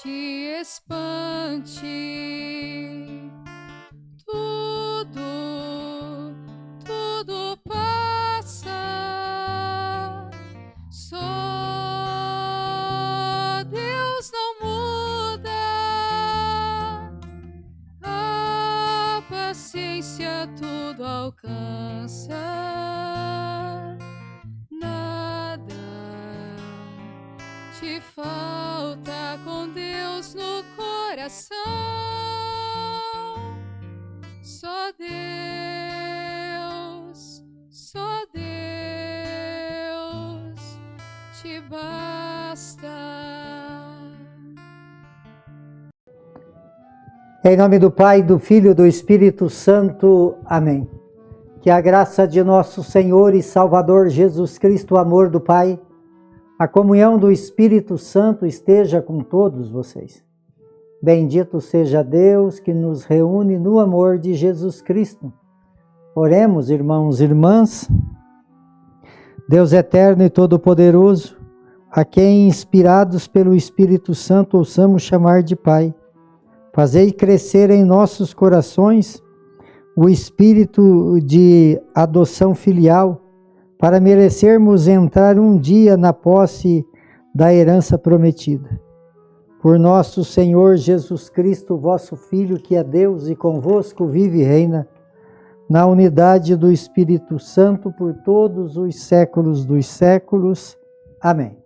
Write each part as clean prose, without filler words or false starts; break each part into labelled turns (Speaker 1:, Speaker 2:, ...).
Speaker 1: te espante. Tudo passa. Só Deus não muda. A paciência tudo alcança. Nada te falta com Deus no coração. Só Deus te basta.
Speaker 2: Em nome do Pai, do Filho e do Espírito Santo. Amém. Que a graça de nosso Senhor e Salvador Jesus Cristo, o amor do Pai, a comunhão do Espírito Santo esteja com todos vocês. Bendito seja Deus que nos reúne no amor de Jesus Cristo. Oremos, irmãos e irmãs. Deus eterno e todo-poderoso, a quem, inspirados pelo Espírito Santo, ouçamos chamar de Pai, fazei crescer em nossos corações o espírito de adoção filial, para merecermos entrar um dia na posse da herança prometida. Por nosso Senhor Jesus Cristo, vosso Filho, que é Deus e convosco vive e reina, na unidade do Espírito Santo, por todos os séculos dos séculos. Amém.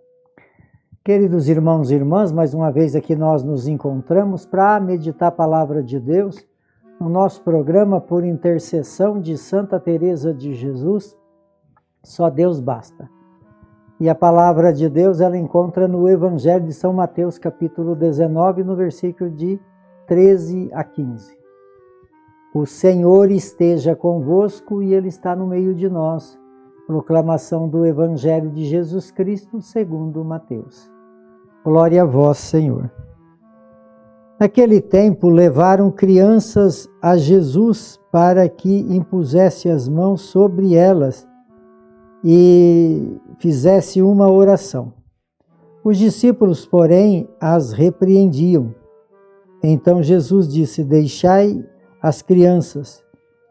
Speaker 2: Queridos irmãos e irmãs, mais uma vez aqui nós nos encontramos para meditar a palavra de Deus no nosso programa por intercessão de Santa Teresa de Jesus. Só Deus basta. E a palavra de Deus ela encontra no Evangelho de São Mateus, capítulo 19, no versículo de 13 a 15. O Senhor esteja convosco e Ele está no meio de nós. Proclamação do Evangelho de Jesus Cristo segundo Mateus. Glória a vós, Senhor. Naquele tempo levaram crianças a Jesus para que impusesse as mãos sobre elas e fizesse uma oração. Os discípulos, porém, as repreendiam. Então Jesus disse: deixai as crianças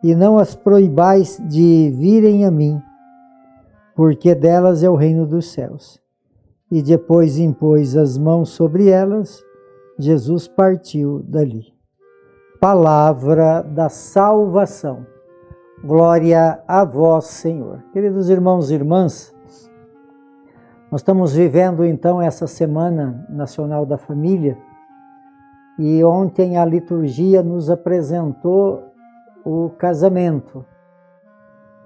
Speaker 2: e não as proibais de virem a mim, porque delas é o reino dos céus. E depois impôs as mãos sobre elas, Jesus partiu dali. Palavra da salvação. Glória a vós, Senhor. Queridos irmãos e irmãs, nós estamos vivendo então essa Semana Nacional da Família e ontem a liturgia nos apresentou o casamento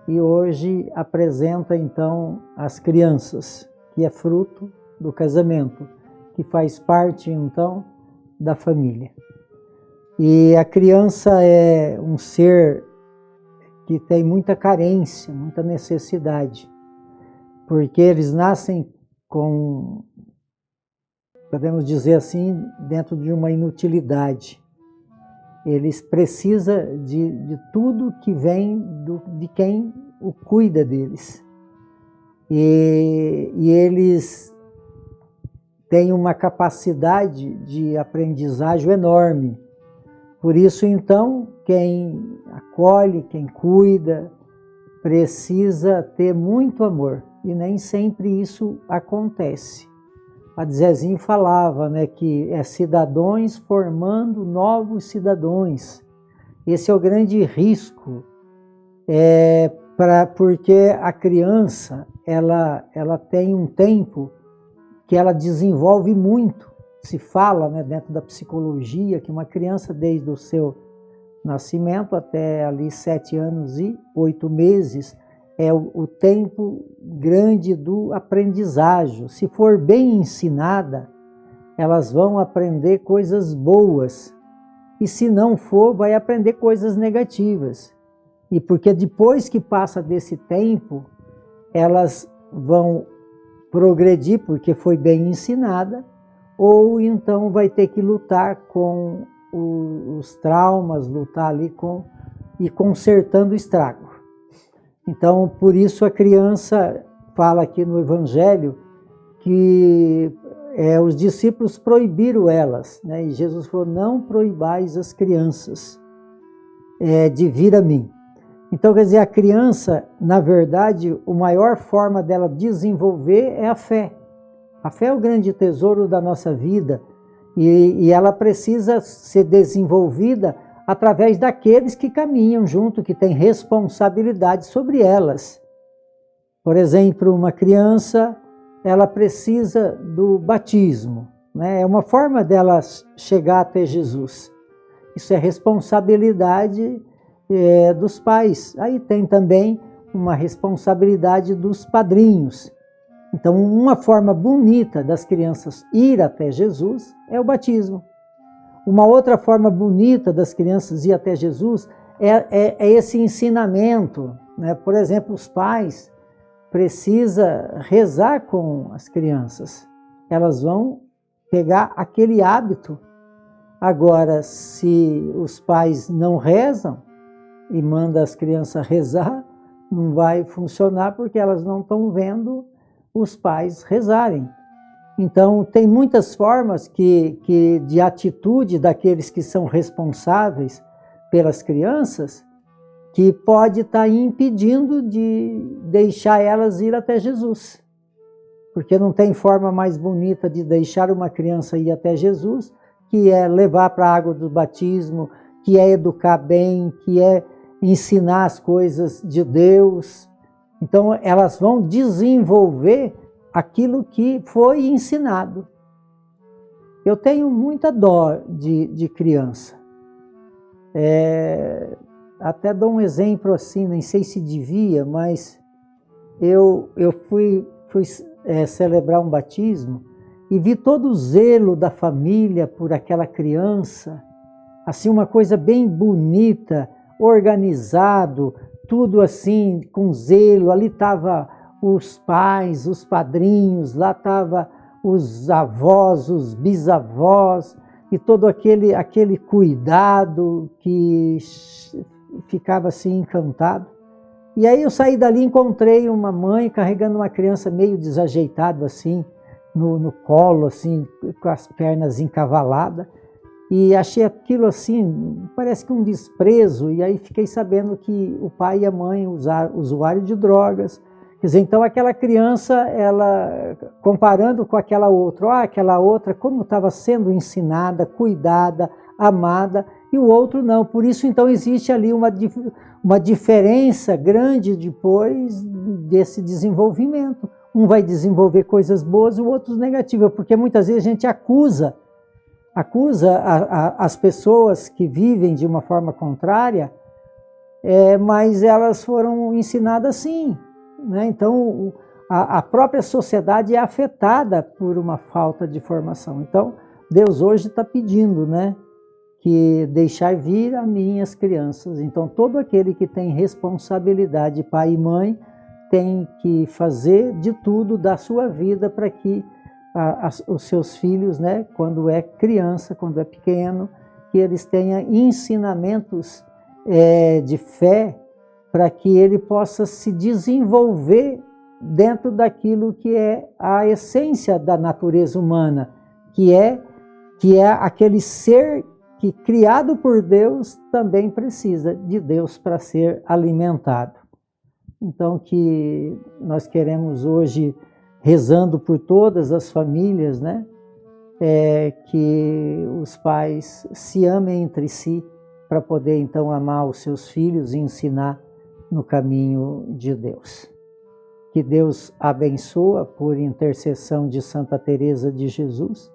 Speaker 2: e hoje apresenta então as crianças, que é fruto do casamento, que faz parte então da família. E a criança é um ser que tem muita carência, muita necessidade, porque eles nascem com, podemos dizer assim, dentro de uma inutilidade. Eles precisam de tudo que vem de quem o cuida deles. E eles têm uma capacidade de aprendizagem enorme. Por isso, então, quem acolhe, quem cuida, precisa ter muito amor. E nem sempre isso acontece. A Zezinho falava, né, que é cidadãos formando novos cidadãos. Esse é o grande risco, porque a criança ela tem um tempo que ela desenvolve muito. Se fala, né, dentro da psicologia, que uma criança desde o seu nascimento até ali 7 anos e 8 meses é o tempo grande do aprendizagem. Se for bem ensinada, elas vão aprender coisas boas. E se não for, vai aprender coisas negativas. E porque depois que passa desse tempo, elas vão progredir porque foi bem ensinada, ou então vai ter que lutar com os traumas, lutar ali e consertando o estrago. Então, por isso a criança fala aqui no Evangelho que os discípulos proibiram elas, né? E Jesus falou, não proibais as crianças de vir a mim. Então, quer dizer, a criança, na verdade, a maior forma dela desenvolver é a fé. A fé é o grande tesouro da nossa vida e ela precisa ser desenvolvida através daqueles que caminham junto, que têm responsabilidade sobre elas. Por exemplo, uma criança, ela precisa do batismo, né? É uma forma dela chegar até Jesus. Isso é responsabilidade dos pais. Aí tem também uma responsabilidade dos padrinhos. Então, uma forma bonita das crianças ir até Jesus é o batismo. Uma outra forma bonita das crianças ir até Jesus é esse ensinamento, né? Por exemplo, os pais precisam rezar com as crianças. Elas vão pegar aquele hábito. Agora, se os pais não rezam e mandam as crianças rezar, não vai funcionar porque elas não estão vendo os pais rezarem. Então, tem muitas formas de atitude daqueles que são responsáveis pelas crianças que pode estar impedindo de deixar elas ir até Jesus. Porque não tem forma mais bonita de deixar uma criança ir até Jesus, que é levar para a água do batismo, que é educar bem, que é ensinar as coisas de Deus. Então, elas vão desenvolver aquilo que foi ensinado. Eu tenho muita dó de criança. Até dou um exemplo assim, nem sei se devia, mas eu fui celebrar um batismo e vi todo o zelo da família por aquela criança, assim, uma coisa bem bonita, organizado, tudo assim, com zelo. Ali estava os pais, os padrinhos, lá estava os avós, os bisavós, e todo aquele cuidado que ficava assim encantado. E aí eu saí dali e encontrei uma mãe carregando uma criança meio desajeitada assim, no colo, assim, com as pernas encavaladas. E achei aquilo assim, parece que um desprezo. E aí fiquei sabendo que o pai e a mãe usuários de drogas. Quer dizer, então aquela criança, ela, comparando com aquela outra, como estava sendo ensinada, cuidada, amada, e o outro não. Por isso, então, existe ali uma diferença grande depois desse desenvolvimento. Um vai desenvolver coisas boas, o outro negativas, porque muitas vezes a gente acusa as pessoas que vivem de uma forma contrária, mas elas foram ensinadas assim, né? Então, a própria sociedade é afetada por uma falta de formação. Então, Deus hoje está pedindo, né, que deixar vir a mim as crianças. Então, todo aquele que tem responsabilidade, pai e mãe, tem que fazer de tudo da sua vida para que os seus filhos, né, quando é criança, quando é pequeno, que eles tenham ensinamentos de fé para que ele possa se desenvolver dentro daquilo que é a essência da natureza humana, que é aquele ser que, criado por Deus, também precisa de Deus para ser alimentado. Então, que nós queremos hoje, rezando por todas as famílias, né, que os pais se amem entre si para poder, então, amar os seus filhos e ensinar no caminho de Deus. Que Deus abençoe, por intercessão de Santa Teresa de Jesus,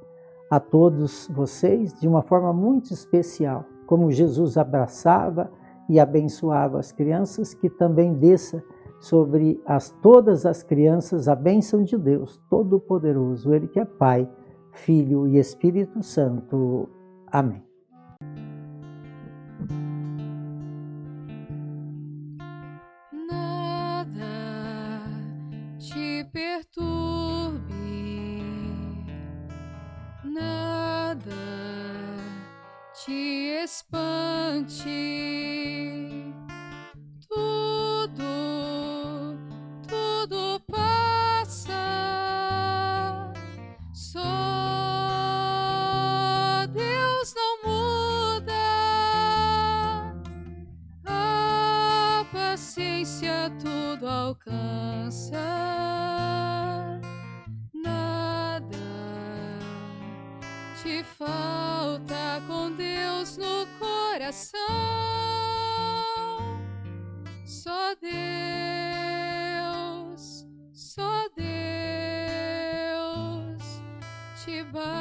Speaker 2: a todos vocês de uma forma muito especial, como Jesus abraçava e abençoava as crianças, que também desça sobre todas as crianças a bênção de Deus Todo-Poderoso, Ele que é Pai, Filho e Espírito Santo. Amém.
Speaker 1: Nada te perturbe, nada te espante, tudo passa. Só alcança. Nada te falta com Deus no coração. Só Deus te basta.